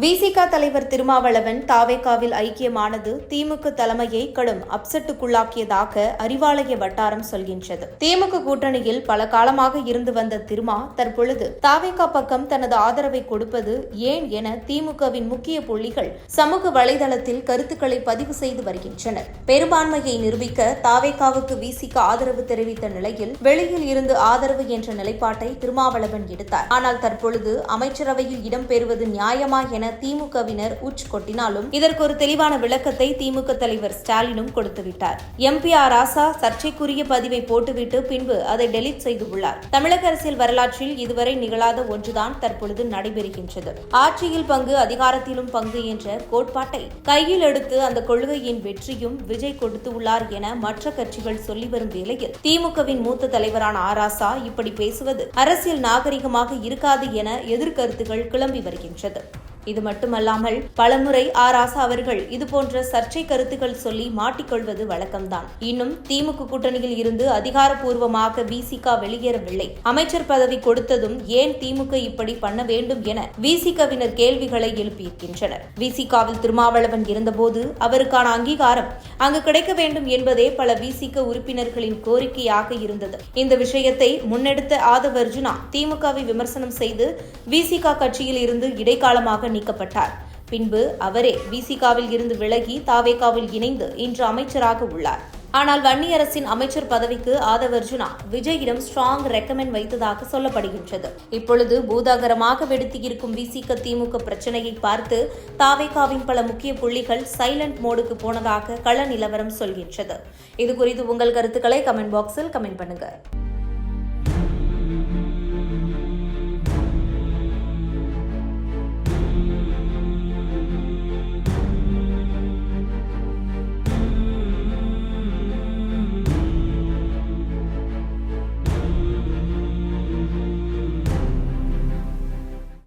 விசிக தலைவர் திருமாவளவன் தாவேகாவில் ஐக்கியமானது திமுக தலைமையை கடும் அப்செட்டுக்குள்ளாக்கியதாக அறிவாலய வட்டாரம் சொல்கின்றது. திமுக கூட்டணியில் பல காலமாக இருந்து வந்த திருமா தற்பொழுது தாவேகா பக்கம் தனது ஆதரவை கொடுப்பது ஏன் என திமுகவின் முக்கிய புள்ளிகள் சமூக வலைதளத்தில் கருத்துக்களை பதிவு செய்து வருகின்றனர். பெரும்பான்மையை நிரூபிக்க தாவேகாவுக்கு விசிக ஆதரவு தெரிவித்த நிலையில் வெளியில் இருந்து ஆதரவு என்ற நிலைப்பாட்டை திருமாவளவன் எடுத்தார். ஆனால் தற்பொழுது அமைச்சரவையில் இடம்பெறுவது நியாயமா என திமுகவினர் உச் கொட்டினாலும் இதற்கு ஒரு தெளிவான விளக்கத்தை திமுக தலைவர் ஸ்டாலினும் கொடுத்துவிட்டார். எம்பி ராசா சர்ச்சைக்குரிய பதிவை போட்டுவிட்டு பின்பு அதை டெலீட் செய்துள்ளார். தமிழக அரசியல் வரலாற்றில் இதுவரை நிகழாத ஒன்றுதான் தற்பொழுது நடைபெறுகின்றது. ஆட்சியில் பங்கு அதிகாரத்திலும் பங்கு என்ற கோட்பாட்டை கையில் எடுத்து அந்த கொள்கையின் வெற்றியும் விஜய் கொடுத்துள்ளார் என மற்ற கட்சிகள் சொல்லி வரும் வேளையில் திமுகவின் மூத்த தலைவரான ராசா இப்படி பேசுவது அரசியல் நாகரிகமாக இருக்காது என எதிர்கருத்துகள் கிளம்பி வருகின்றது. இது மட்டுமல்லாமல் பலமுறை ராசா அவர்கள் இதுபோன்ற சர்ச்சை கருத்துக்கள் சொல்லி மாட்டிக்கொள்வது வழக்கம்தான். இன்னும் திமுக கூட்டணியில் இருந்து அதிகாரப்பூர்வமாக விசிக வெளியேறவில்லை. அமைச்சர் பதவி கொடுத்ததும் ஏன் திமுக இப்படி பண்ண வேண்டும் என விசிகவினர் கேள்விகளை எழுப்பியிருக்கின்றனர். விசிகவில் திருமாவளவன் இருந்தபோது அவருக்கான அங்கீகாரம் அங்கு கிடைக்க வேண்டும் என்பதே பல விசிக உறுப்பினர்களின் கோரிக்கையாக இருந்தது. இந்த விஷயத்தை முன்னெடுத்த ஆதவ் அர்ஜுனா திமுகவை விமர்சனம் செய்து விசிக கட்சியில் இருந்து இடைக்காலமாக நீக்கப்பட்டார். பின்பு அவரே விசிகாவில் இருந்து விலகி தாவேகாவில் இணைந்து இன்று அமைச்சராக உள்ளார். ஆனால் வன்னியரசின் அமைச்சர் பதவிக்கு ஆதவ் அர்ஜுனா விஜயிடம் ஸ்ட்ராங் ரெக்கமெண்ட் வைத்ததாக சொல்லப்படுகின்றது. இப்பொழுது பூதாகரமாக வெடித்திருக்கும் விசிக திமுக பிரச்சனையை பார்த்து தாவேகாவின் பல முக்கிய புள்ளிகள் சைலண்ட் மோடுக்கு போனதாக கள நிலவரம் சொல்கின்றது. இது குறித்து உங்கள் கருத்துக்களை கமெண்ட் பாக்ஸில் கமெண்ட் பண்ணுங்க.